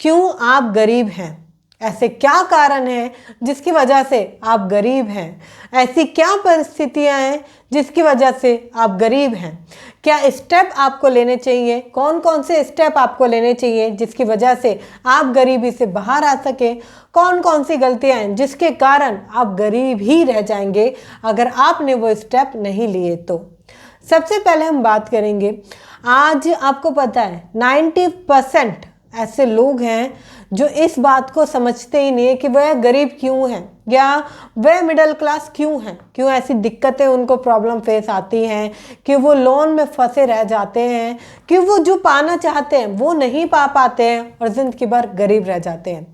क्यों आप गरीब हैं, ऐसे क्या कारण है जिसकी वजह से आप गरीब हैं, ऐसी क्या परिस्थितियां हैं जिसकी वजह से आप गरीब हैं, क्या स्टेप आपको लेने चाहिए, कौन कौन से स्टेप आपको लेने चाहिए जिसकी वजह से आप गरीबी से बाहर आ सके, कौन कौन सी गलतियां हैं जिसके कारण आप गरीब ही रह जाएंगे अगर आपने वो स्टेप नहीं लिए तो। सबसे पहले हम बात करेंगे, आज आपको पता है 90% ऐसे लोग हैं जो इस बात को समझते ही नहीं है कि वह गरीब क्यों हैं या वह मिडिल क्लास क्यों हैं, क्यों ऐसी दिक्कतें उनको प्रॉब्लम फेस आती हैं, कि वो लोन में फंसे रह जाते हैं, कि वो जो पाना चाहते हैं वो नहीं पा पाते हैं और ज़िंदगी भर गरीब रह जाते हैं।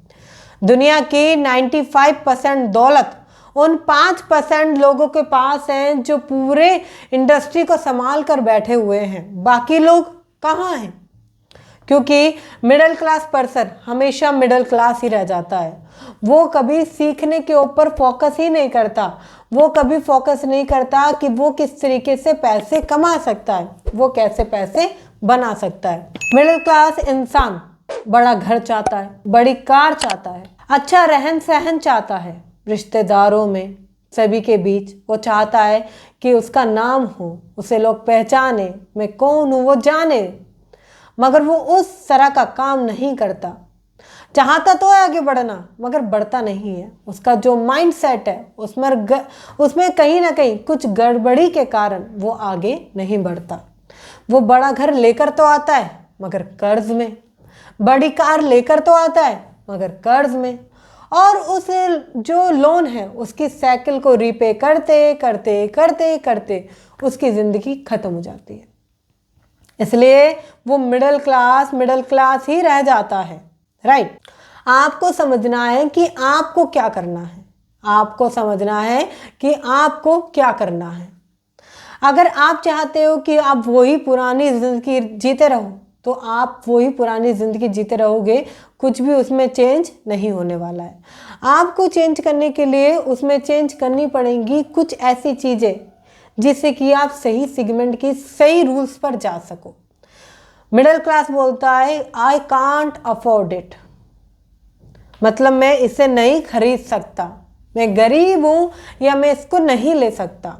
दुनिया की 95% दौलत उन 5% लोगों के पास हैं जो पूरे इंडस्ट्री को संभाल कर बैठे हुए हैं, बाकी लोग कहाँ हैं? क्योंकि मिडिल क्लास पर्सन हमेशा मिडिल क्लास ही रह जाता है, वो कभी सीखने के ऊपर फोकस ही नहीं करता, वो कभी फोकस नहीं करता कि वो किस तरीके से पैसे कमा सकता है, वो कैसे पैसे बना सकता है। मिडिल क्लास इंसान बड़ा घर चाहता है, बड़ी कार चाहता है, अच्छा रहन सहन चाहता है, रिश्तेदारों में सभी के बीच वो चाहता है कि उसका नाम हो, उसे लोग पहचाने, मैं कौन हूँ वो जाने, मगर वो उस तरह का काम नहीं करता। चाहता तो है आगे बढ़ना मगर बढ़ता नहीं है। उसका जो माइंड सेट है उसमें कहीं ना कहीं कुछ गड़बड़ी के कारण वो आगे नहीं बढ़ता। वो बड़ा घर लेकर तो आता है मगर कर्ज में, बड़ी कार लेकर तो आता है मगर कर्ज में, और उसे जो लोन है उसकी साइकिल को रीपे करते करते करते करते उसकी ज़िंदगी ख़त्म हो जाती है। इसलिए वो मिडिल क्लास ही रह जाता है। राइट, आपको समझना है कि आपको क्या करना है, आपको समझना है कि आपको क्या करना है। अगर आप चाहते हो कि आप वही पुरानी ज़िंदगी जीते रहो तो आप वही पुरानी ज़िंदगी जीते रहोगे, कुछ भी उसमें चेंज नहीं होने वाला है। आपको चेंज करने के लिए उसमें चेंज करनी पड़ेंगी कुछ ऐसी चीज़ें जिससे कि आप सही सेगमेंट की सही रूल्स पर जा सको। मिडिल क्लास बोलता है आई कांट अफोर्ड इट, मतलब मैं इसे नहीं खरीद सकता, मैं गरीब हूँ या मैं इसको नहीं ले सकता।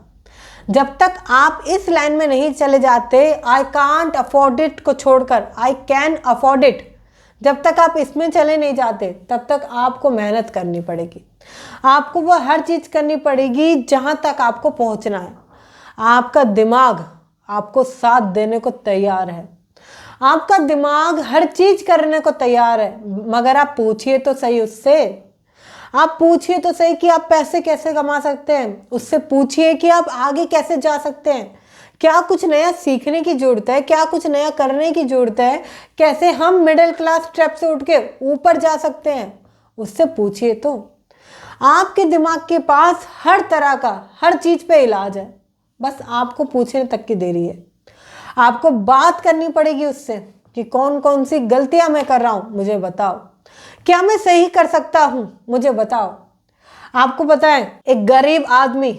जब तक आप इस लाइन में नहीं चले जाते आई कांट अफोर्ड इट को छोड़कर आई कैन अफोर्ड इट, जब तक आप इसमें चले नहीं जाते तब तक आपको मेहनत करनी पड़ेगी। आपको वो हर चीज़ करनी पड़ेगी जहाँ तक आपको पहुँचना है। आपका दिमाग आपको साथ देने को तैयार है, आपका दिमाग हर चीज़ करने को तैयार है, मगर आप पूछिए तो सही उससे, आप पूछिए तो सही कि आप पैसे कैसे कमा सकते हैं, उससे पूछिए कि आप आगे कैसे जा सकते हैं, क्या कुछ नया सीखने की ज़रूरत है, क्या कुछ नया करने की ज़रूरत है, कैसे हम मिडिल क्लास ट्रैप से उठ के ऊपर जा सकते हैं, उससे पूछिए तो। आपके दिमाग के पास हर तरह का हर चीज़ पे इलाज है, बस आपको पूछने तक की देरी है। आपको बात करनी पड़ेगी उससे कि कौन कौन सी गलतियां मैं कर रहा हूं, मुझे बताओ, क्या मैं सही कर सकता हूं, मुझे बताओ। आपको पता है एक गरीब आदमी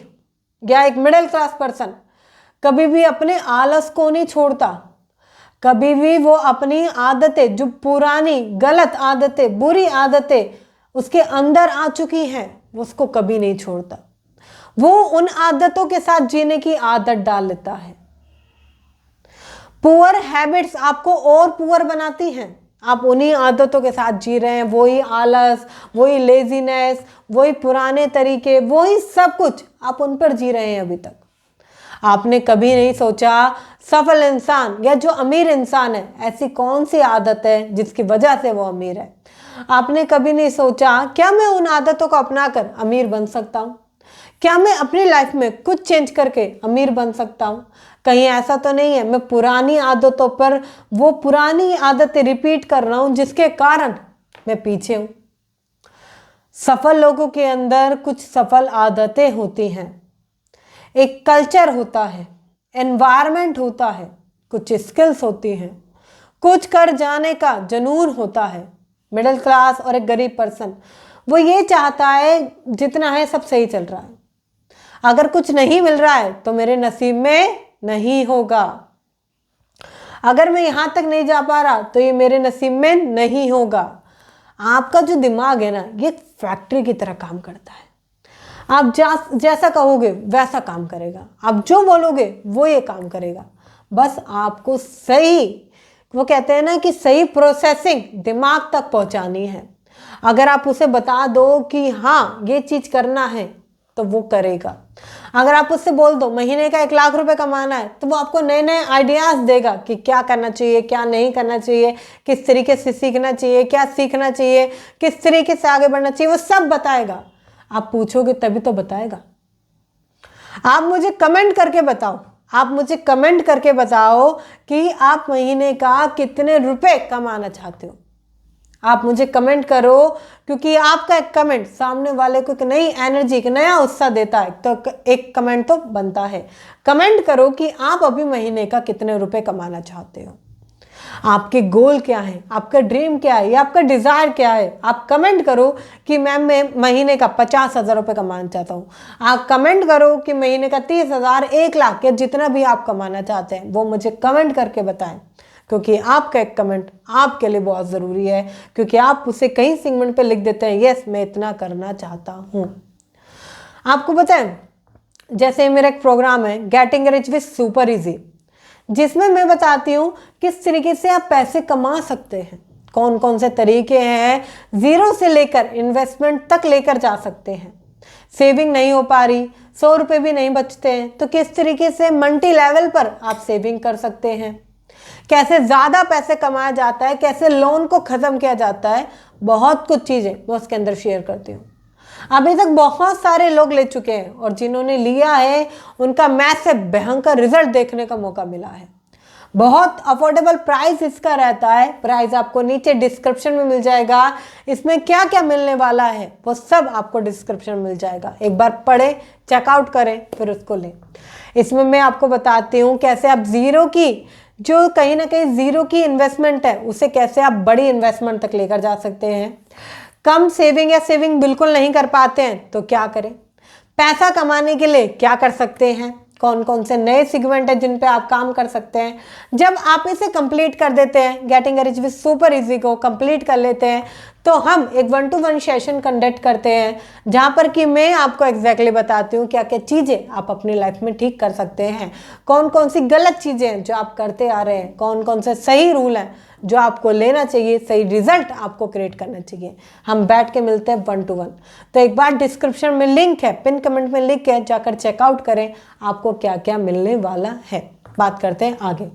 या एक मिडिल क्लास पर्सन कभी भी अपने आलस को नहीं छोड़ता, कभी भी वो अपनी आदतें, जो पुरानी गलत आदतें, बुरी आदतें उसके अंदर आ चुकी हैं, वो उसको कभी नहीं छोड़ता। वो उन आदतों के साथ जीने की आदत डाल लेता है। पुअर हैबिट्स आपको और पुअर बनाती हैं, आप उन्हीं आदतों के साथ जी रहे हैं, वही आलस, वही लेजीनेस, वही पुराने तरीके, वही सब कुछ आप उन पर जी रहे हैं अभी तक। आपने कभी नहीं सोचा सफल इंसान या जो अमीर इंसान है ऐसी कौन सी आदत है जिसकी वजह से वो अमीर है। आपने कभी नहीं सोचा क्या मैं उन आदतों को अपनाकर अमीर बन सकता हूँ, क्या मैं अपनी लाइफ में कुछ चेंज करके अमीर बन सकता हूँ। कहीं ऐसा तो नहीं है मैं पुरानी आदतों पर वो पुरानी आदतें रिपीट कर रहा हूँ जिसके कारण मैं पीछे हूँ। सफल लोगों के अंदर कुछ सफल आदतें होती हैं, एक कल्चर होता है, एनवायरनमेंट होता है, कुछ स्किल्स होती हैं, कुछ कर जाने का जुनून होता है। मिडिल क्लास और एक गरीब पर्सन वो ये चाहता है जितना है सब सही चल रहा है, अगर कुछ नहीं मिल रहा है तो मेरे नसीब में नहीं होगा, अगर मैं यहाँ तक नहीं जा पा रहा तो ये मेरे नसीब में नहीं होगा। आपका जो दिमाग है ना, ये फैक्ट्री की तरह काम करता है। आप जैसा कहोगे वैसा काम करेगा, आप जो बोलोगे वो ये काम करेगा। बस आपको सही, वो कहते हैं ना कि सही प्रोसेसिंग दिमाग तक पहुंचानी है। अगर आप उसे बता दो कि हाँ ये चीज़ करना है तो वो करेगा। अगर आप उससे बोल दो महीने का 1 लाख रुपए कमाना है, तो वो आपको नए नए आइडियाज़ देगा कि क्या करना चाहिए, क्या नहीं करना चाहिए, किस तरीके से सीखना चाहिए, क्या सीखना चाहिए, किस तरीके से आगे बढ़ना चाहिए, वो सब बताएगा। आप पूछोगे तभी तो बताएगा। आप मुझे कमेंट करके बताओ, आप मुझे कमेंट करके बताओ कि आप महीने का कितने रुपए कमाना चाहते हो। आप मुझे कमेंट करो, क्योंकि आपका एक कमेंट सामने वाले को एक नई एनर्जी, एक नया उत्साह देता है। तो एक कमेंट तो बनता है। कमेंट करो कि आप अभी महीने का कितने रुपए कमाना चाहते हो, आपके गोल क्या है, आपका ड्रीम क्या है, या आपका डिज़ायर क्या है। आप कमेंट करो कि मैम मैं महीने का 50,000 रुपये कमाना चाहता हूँ। आप कमेंट करो कि महीने का 30,000, 1 लाख, या जितना भी आप कमाना चाहते हैं वो मुझे कमेंट करके बताएं, क्योंकि आपका एक कमेंट आपके लिए बहुत ज़रूरी है। क्योंकि आप उसे कहीं सेगमेंट पे लिख देते हैं, यस मैं इतना करना चाहता हूँ। आपको पता है, जैसे मेरा एक प्रोग्राम है getting rich with super easy, जिसमें मैं बताती हूँ किस तरीके से आप पैसे कमा सकते हैं, कौन कौन से तरीके हैं, ज़ीरो से लेकर इन्वेस्टमेंट तक लेकर जा सकते हैं। सेविंग नहीं हो पा रही, 100 रुपये भी नहीं बचते हैं, तो किस तरीके से मल्टी लेवल पर आप सेविंग कर सकते हैं, कैसे ज़्यादा पैसे कमाया जाता है, कैसे लोन को ख़त्म किया जाता है। बहुत कुछ चीज़ें मैं उसके अंदर शेयर करती हूँ। अभी तक बहुत सारे लोग ले चुके हैं, और जिन्होंने लिया है उनका मैसिव भयंकर रिजल्ट देखने का मौका मिला है। बहुत अफोर्डेबल प्राइस इसका रहता है। प्राइस आपको नीचे डिस्क्रिप्शन में मिल जाएगा। इसमें क्या क्या मिलने वाला है वो सब आपको डिस्क्रिप्शन में मिल जाएगा। एक बार पढ़ें, चेकआउट करें, फिर उसको लें। इसमें मैं आपको बताती हूँ कैसे आप ज़ीरो की, जो कहीं ना कहीं ज़ीरो की इन्वेस्टमेंट है, उसे कैसे आप बड़ी इन्वेस्टमेंट तक लेकर जा सकते हैं। कम सेविंग या सेविंग बिल्कुल नहीं कर पाते हैं तो क्या करें, पैसा कमाने के लिए क्या कर सकते हैं, कौन कौन से नए सेगमेंट है जिन पे आप काम कर सकते हैं। जब आप इसे कंप्लीट कर देते हैं, getting rich with super easy को कंप्लीट कर लेते हैं, तो हम एक 1-to-1 सेशन कंडक्ट करते हैं, जहाँ पर कि मैं आपको एग्जैक्टली बताती हूँ क्या क्या चीज़ें आप अपनी लाइफ में ठीक कर सकते हैं, कौन कौन सी गलत चीज़ें हैं जो आप करते आ रहे हैं, कौन कौन से सही रूल हैं जो आपको लेना चाहिए, सही रिजल्ट आपको क्रिएट करना चाहिए। हम बैठ के मिलते हैं 1-to-1। तो एक बार डिस्क्रिप्शन में लिंक है, पिन कमेंट में लिंक है, जाकर चेकआउट करें आपको क्या क्या मिलने वाला है। बात करते हैं आगे।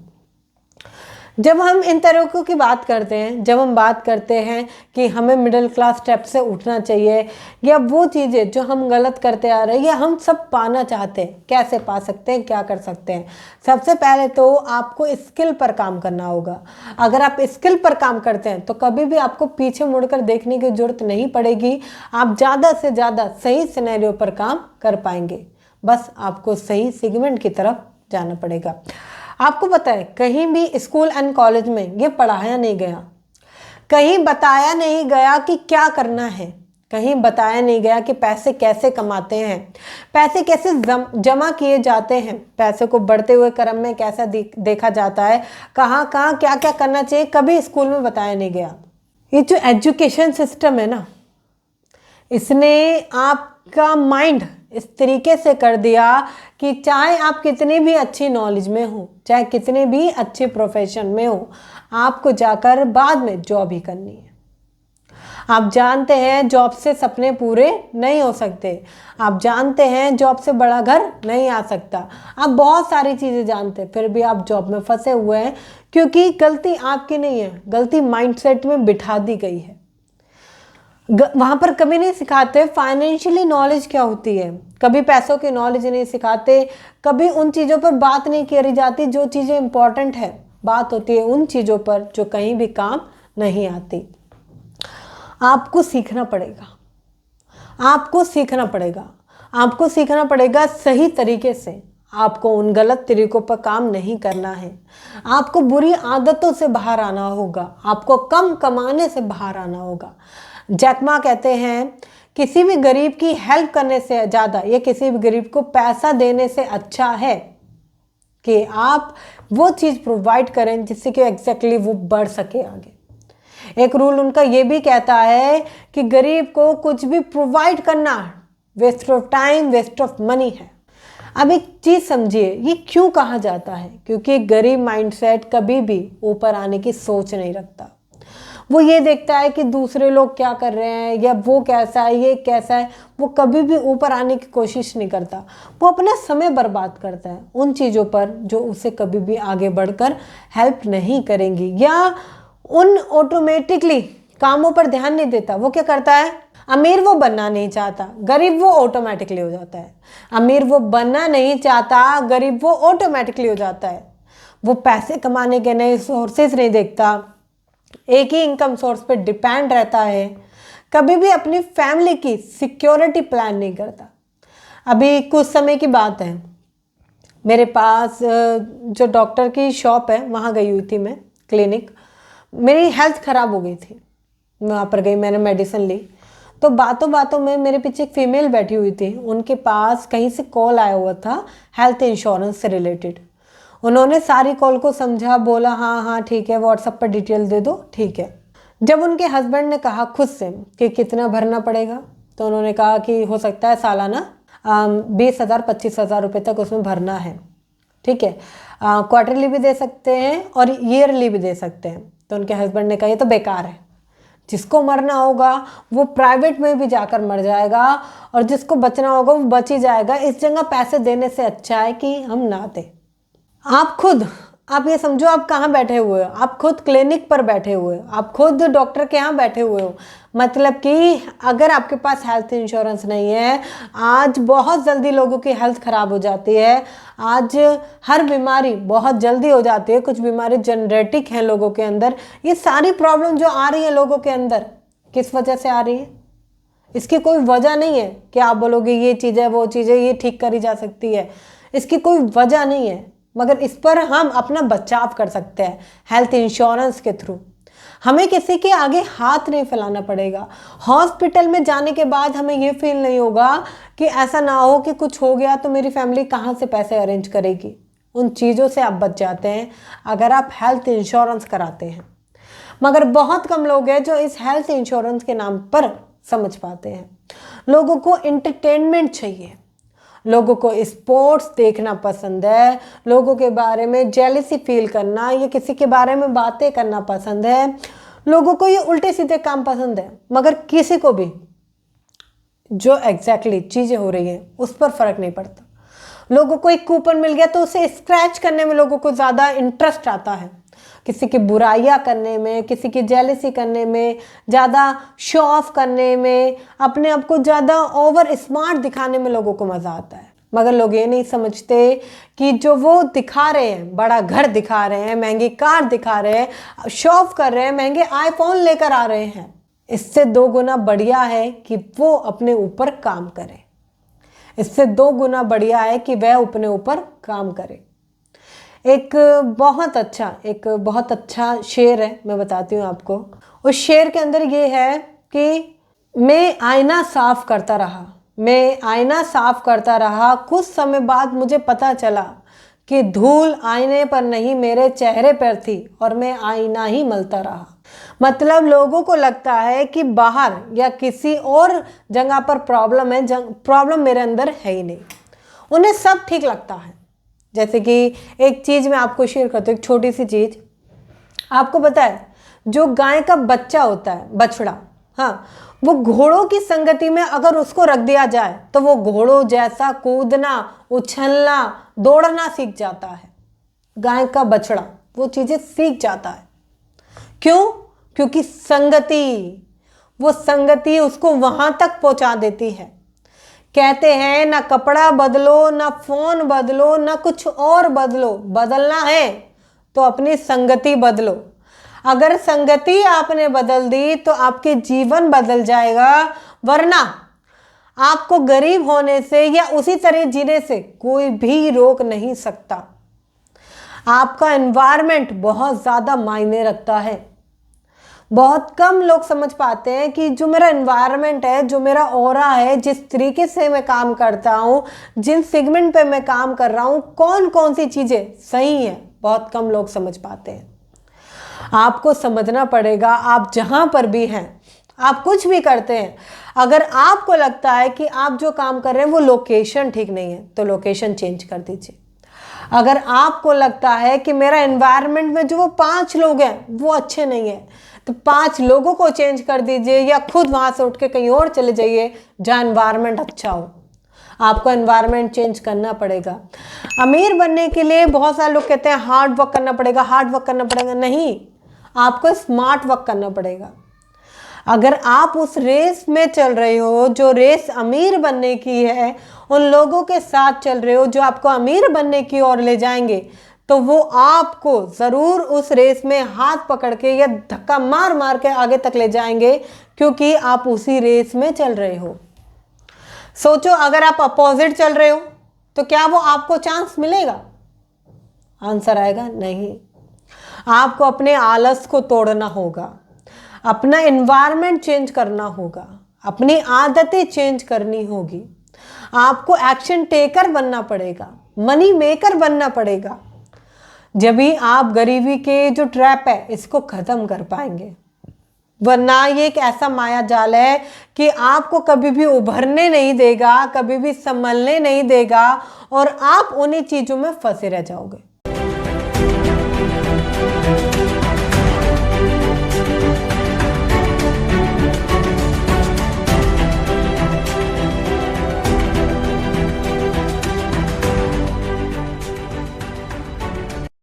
जब हम इन तरीकों की बात करते हैं, जब हम बात करते हैं कि हमें मिडिल क्लास स्टेप से उठना चाहिए, या वो चीज़ें जो हम गलत करते आ रहे हैं या हम सब पाना चाहते हैं, कैसे पा सकते हैं, क्या कर सकते हैं। सबसे पहले तो आपको स्किल पर काम करना होगा। अगर आप स्किल पर काम करते हैं तो कभी भी आपको पीछे मुड़कर देखने की जरूरत नहीं पड़ेगी। आप ज़्यादा से ज़्यादा सही सिनेरियो पर काम कर पाएंगे। बस आपको सही सेगमेंट की तरफ जाना पड़ेगा। आपको पता है कहीं भी स्कूल एंड कॉलेज में ये पढ़ाया नहीं गया, कहीं बताया नहीं गया कि क्या करना है, कहीं बताया नहीं गया कि पैसे कैसे कमाते हैं, पैसे कैसे जमा किए जाते हैं, पैसे को बढ़ते हुए क्रम में कैसा देखा जाता है, कहाँ कहाँ क्या क्या करना चाहिए, कभी स्कूल में बताया नहीं गया। ये जो एजुकेशन सिस्टम है ना, इसने आपका माइंड इस तरीके से कर दिया कि चाहे आप कितनी भी अच्छी नॉलेज में हो, चाहे कितने भी अच्छे प्रोफेशन में हो, आपको जाकर बाद में जॉब ही करनी है। आप जानते हैं जॉब से सपने पूरे नहीं हो सकते, आप जानते हैं जॉब से बड़ा घर नहीं आ सकता, आप बहुत सारी चीज़ें जानते हैं, फिर भी आप जॉब में फंसे हुए हैं, क्योंकि गलती आपकी नहीं है, गलती माइंडसेट में बिठा दी गई है। वहाँ पर कभी नहीं सिखाते फाइनेंशियली नॉलेज क्या होती है, कभी पैसों की नॉलेज नहीं सिखाते, कभी उन चीज़ों पर बात नहीं करी जाती जो चीज़ें इंपॉर्टेंट है। बात होती है उन चीज़ों पर जो कहीं भी काम नहीं आती। आपको सीखना पड़ेगा, आपको सीखना पड़ेगा, आपको सीखना पड़ेगा सही तरीके से। आपको उन गलत तरीकों पर काम नहीं करना है, आपको बुरी आदतों से बाहर आना होगा, आपको कम कमाने से बाहर आना होगा। जैक मा कहते हैं किसी भी गरीब की हेल्प करने से ज़्यादा या किसी भी गरीब को पैसा देने से अच्छा है कि आप वो चीज़ प्रोवाइड करें जिससे कि एग्जैक्टली वो बढ़ सके आगे। एक रूल उनका ये भी कहता है कि गरीब को कुछ भी प्रोवाइड करना waste of time, waste of money है। अब एक चीज़ समझिए, ये क्यों कहा जाता है? क्योंकि गरीब माइंडसेट कभी भी ऊपर आने की सोच नहीं रखता। वो ये देखता है कि दूसरे लोग क्या कर रहे हैं, या वो कैसा है, ये कैसा है। वो कभी भी ऊपर आने की कोशिश नहीं करता। वो अपना समय बर्बाद करता है उन चीज़ों पर जो उसे कभी भी आगे बढ़कर हेल्प नहीं करेंगी, या उन ऑटोमेटिकली कामों पर ध्यान नहीं देता। वो क्या करता है? अमीर वो बनना नहीं चाहता, गरीब वो ऑटोमेटिकली हो जाता है। अमीर वो बनना नहीं चाहता, गरीब वो ऑटोमेटिकली हो जाता है। वो पैसे कमाने के नए सोर्सेज नहीं देखता, एक ही इनकम सोर्स पे डिपेंड रहता है, कभी भी अपनी फैमिली की सिक्योरिटी प्लान नहीं करता। अभी कुछ समय की बात है, मेरे पास जो डॉक्टर की शॉप है वहाँ गई हुई थी मैं, क्लिनिक। मेरी हेल्थ ख़राब हो गई थी, वहाँ पर गई, मैंने मेडिसिन ली। तो बातों बातों में मेरे पीछे एक फीमेल बैठी हुई थी, उनके पास कहीं से कॉल आया हुआ था हेल्थ इंश्योरेंस से रिलेटेड। उन्होंने सारी कॉल को समझा, बोला हाँ हाँ ठीक है, व्हाट्सएप पर डिटेल दे दो, ठीक है। जब उनके हस्बैंड ने कहा खुद से कि कितना भरना पड़ेगा, तो उन्होंने कहा कि हो सकता है सालाना 20,000 25,000 रुपये तक उसमें भरना है, ठीक है। क्वार्टरली भी दे सकते हैं और ईयरली भी दे सकते हैं। तो उनके हस्बैंड ने कहा ये तो बेकार है, जिसको मरना होगा वो प्राइवेट में भी जाकर मर जाएगा, और जिसको बचना होगा वो बच ही जाएगा। इस जगह पैसे देने से अच्छा है कि हम ना दें। आप ये समझो, आप कहाँ बैठे हुए हो? आप खुद क्लिनिक पर बैठे हुए हो, आप खुद डॉक्टर के यहाँ बैठे हुए हो। मतलब कि अगर आपके पास हेल्थ इंश्योरेंस नहीं है, आज बहुत जल्दी लोगों की हेल्थ ख़राब हो जाती है। आज हर बीमारी बहुत जल्दी हो जाती है, कुछ बीमारी जेनेटिक हैं लोगों के अंदर। ये सारी प्रॉब्लम जो आ रही है लोगों के अंदर, किस वजह से आ रही है? इसकी कोई वजह नहीं है कि आप बोलोगे ये चीज़ है, वो चीज़ है, ये ठीक करी जा सकती है। इसकी कोई वजह नहीं है, मगर इस पर हम अपना बचाव कर सकते हैं हेल्थ इंश्योरेंस के थ्रू। हमें किसी के आगे हाथ नहीं फैलाना पड़ेगा। हॉस्पिटल में जाने के बाद हमें ये फील नहीं होगा कि ऐसा ना हो कि कुछ हो गया तो मेरी फैमिली कहाँ से पैसे अरेंज करेगी। उन चीज़ों से आप बच जाते हैं अगर आप हेल्थ इंश्योरेंस कराते हैं। मगर बहुत कम लोग हैं जो इस हेल्थ इंश्योरेंस के नाम पर समझ पाते हैं। लोगों को एंटरटेनमेंट चाहिए, लोगों को स्पोर्ट्स देखना पसंद है, लोगों के बारे में जेलसी फील करना या किसी के बारे में बातें करना पसंद है, लोगों को ये उल्टे सीधे काम पसंद है। मगर किसी को भी जो एग्जैक्टली चीज़ें हो रही हैं उस पर फ़र्क नहीं पड़ता। लोगों को एक कूपन मिल गया तो उसे स्क्रैच करने में लोगों को ज़्यादा इंटरेस्ट आता है, किसी की बुराइयां करने में, किसी की जेलसी करने में, ज़्यादा शो ऑफ करने में, अपने आप को ज़्यादा ओवर स्मार्ट दिखाने में लोगों को मज़ा आता है। मगर लोग ये नहीं समझते कि जो वो दिखा रहे हैं, बड़ा घर दिखा रहे हैं, महंगी कार दिखा रहे हैं, शो ऑफ कर रहे हैं, महंगे आईफोन लेकर आ रहे हैं, इससे 2 गुना बढ़िया है कि वो अपने ऊपर काम करें। इससे 2 गुना बढ़िया है कि वह अपने ऊपर काम करे। एक बहुत अच्छा शेर है, मैं बताती हूँ आपको। उस शेर के अंदर ये है कि मैं आईना साफ करता रहा, कुछ समय बाद मुझे पता चला कि धूल आईने पर नहीं मेरे चेहरे पर थी और मैं आईना ही मलता रहा। मतलब लोगों को लगता है कि बाहर या किसी और जगह पर प्रॉब्लम है, प्रॉब्लम मेरे अंदर है ही नहीं। उन्हें सब ठीक लगता है। जैसे कि एक चीज़ मैं आपको शेयर करती हूँ, एक छोटी सी चीज़। आपको पता है जो गाय का बच्चा होता है, बछड़ा, हाँ, वो घोड़ों की संगति में अगर उसको रख दिया जाए तो वो घोड़ों जैसा कूदना, उछलना, दौड़ना सीख जाता है। गाय का बछड़ा वो चीज़ें सीख जाता है। क्यों? क्योंकि वो संगति उसको वहां तक पहुंचा देती है। कहते हैं ना कपड़ा बदलो, ना फोन बदलो, ना कुछ और बदलो, बदलना है तो अपनी संगति बदलो। अगर संगति आपने बदल दी तो आपके जीवन बदल जाएगा, वरना आपको गरीब होने से या उसी तरह जीने से कोई भी रोक नहीं सकता। आपका एनवायरनमेंट बहुत ज़्यादा मायने रखता है। बहुत कम लोग समझ पाते हैं कि जो मेरा एनवायरनमेंट है, जो मेरा ऑरा है, जिस तरीके से मैं काम करता हूँ, जिन सेगमेंट पे मैं काम कर रहा हूँ, कौन कौन सी चीज़ें सही हैं, बहुत कम लोग समझ पाते हैं। आपको समझना पड़ेगा, आप जहाँ पर भी हैं, आप कुछ भी करते हैं, अगर आपको लगता है कि आप जो काम कर रहे हैं वो लोकेशन ठीक नहीं है तो लोकेशन चेंज कर दीजिए। अगर आपको लगता है कि मेरा एनवायरनमेंट में जो वो 5 लोग हैं वो अच्छे नहीं है तो 5 लोगों को चेंज कर दीजिए या खुद वहाँ से उठ के कहीं और चले जाइए जहाँ एनवायरनमेंट अच्छा हो। आपको एनवायरनमेंट चेंज करना पड़ेगा। अमीर बनने के लिए बहुत सारे लोग कहते हैं हार्ड वर्क करना पड़ेगा, हार्ड वर्क करना पड़ेगा। नहीं, आपको स्मार्ट वर्क करना पड़ेगा। अगर आप उस रेस में चल रहे हो जो रेस अमीर बनने की है, उन लोगों के साथ चल रहे हो जो आपको अमीर बनने की ओर ले जाएंगे, तो वो आपको ज़रूर उस रेस में हाथ पकड़ के या धक्का मार मार के आगे तक ले जाएंगे, क्योंकि आप उसी रेस में चल रहे हो। सोचो, अगर आप अपोजिट चल रहे हो तो क्या वो आपको चांस मिलेगा? आंसर आएगा नहीं। आपको अपने आलस को तोड़ना होगा, अपना एनवायरनमेंट चेंज करना होगा, अपनी आदतें चेंज करनी होगी, आपको एक्शन टेकर बनना पड़ेगा, मनी मेकर बनना पड़ेगा। जब भी आप गरीबी के जो ट्रैप है इसको खत्म कर पाएंगे, वरना ये एक ऐसा माया जाल है कि आपको कभी भी उभरने नहीं देगा, कभी भी संभलने नहीं देगा और आप उन्हीं चीज़ों में फंसे रह जाओगे।